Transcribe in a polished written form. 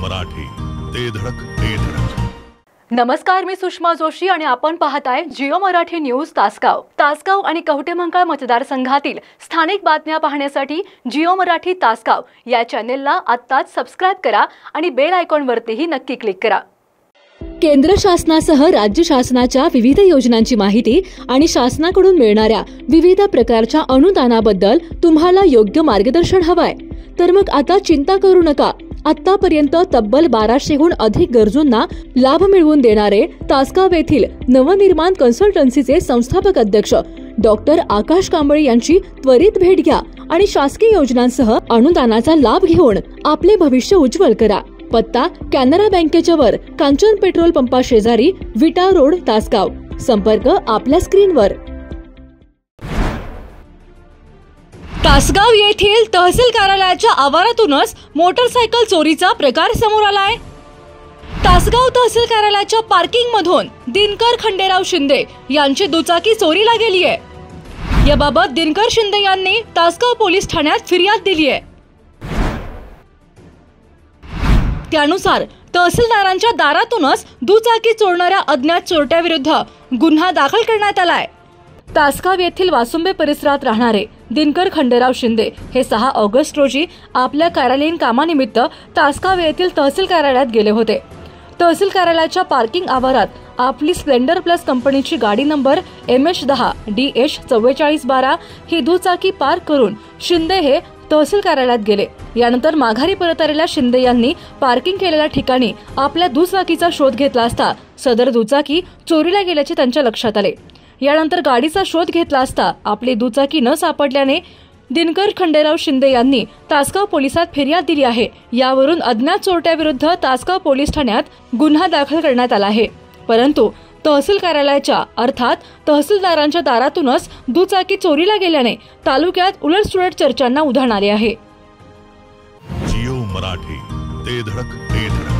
मराठी, ते धडक ते धडक. नमस्कार, मी सुषमा जोशी आणि आपण पाहताय जिओ मराठी न्यूज तासगाव आणि कवठेमहांकाळ मतदारसंघातील स्थानिक बातम्या पाहण्यासाठी जिओ मराठी तासगाव या चॅनेलला आत्ताच सबस्क्राइब करा आणि बेल आयकॉनवरतीही नक्की क्लिक करा. केंद्र शासनासह राज्य शासनाच्या विविध योजनांची माहिती आणि शासनाकडून मिळणाऱ्या विविध प्रकारच्या अनुदानाबद्दल तुम्हाला योग्य मार्गदर्शन हवंय तर मग आता चिंता करू नका. आतापर्यंत तब्बल 1200हून अधिक गरजूंना लाभ मिळवून देणारे तासगाव येथील नवनिर्माण कन्सल्टन्सीचे संस्थापक अध्यक्ष डॉक्टर आकाश कांबळे यांची त्वरित भेट घ्या आणि शासकीय योजनांसह अनुदानाचा लाभ घेऊन आपले भविष्य उज्ज्वल करा. पत्ता कॅनरा बँकेच्या वर, कांचन पेट्रोल पंपा शेजारी, विटा रोड, तासगाव. संपर्क आपल्या स्क्रीनवर. तासगाव येथील तहसील कार्यालयाच्या आवारातूनच मोटरसायकल चोरीचा प्रकार समोर आलाय. तासगाव तहसील कार्यालयाच्या पार्किंग मधून दिनकर खंडेराव शिंदे यांची दुचाकी चोरीला गेली आहे. याबाबत दिनकर शिंदे यांनी तासगाव पोलीस ठाण्यात फिर्याद दिली आहे. त्यानुसार तहसीलदारांच्या दारातूनच दुचाकी चोरणाऱ्या अज्ञात चोरट्याविरुद्ध गुन्हा दाखल करण्यात आलाय. तासगाव येथील वासुंबे परिसरात राहणारे दिनकर खंडेराव शिंदे हे 6 ऑगस्ट रोजी आपल्या कार्यालयीन कामानिमित्त तासगाव येथील तहसील कार्यालयात गेले होते. तहसील कार्यालयाच्या पार्किंग आवारात आपली स्प्लेंडर प्लस कंपनीची गाडी नंबर MH10 DH 4412 ही दुचाकी पार्क करून शिंदे हे तहसील कार्यालयात गेले. यानंतर माघारी परत आलेल्या शिंदे यांनी पार्किंग केलेल्या ठिकाणी आपल्या दुचाकीचा शोध घेतला असता सदर दुचाकी चोरीला गेल्याचे त्यांच्या लक्षात आले. यानंतर गाडीचा शोध घेतला असता आपली दुचाकी न सापडल्याने दिनकर खंडेराव शिंदे यांनी तासगाव पोलिसात फिर्याद दिली आहे. यावरून अज्ञात चोरट्याविरुद्ध तासगाव पोलीस ठाण्यात गुन्हा दाखल करण्यात आला आहे. परंतु तहसील कार्यालयाच्या अर्थात तहसीलदारांच्या दारातूनच दुचाकी चोरीला गेल्याने तालुक्यात उलटसुलट चर्चांना उधाण आले आहे. जिओ मराठी, ते धडक ते धडक.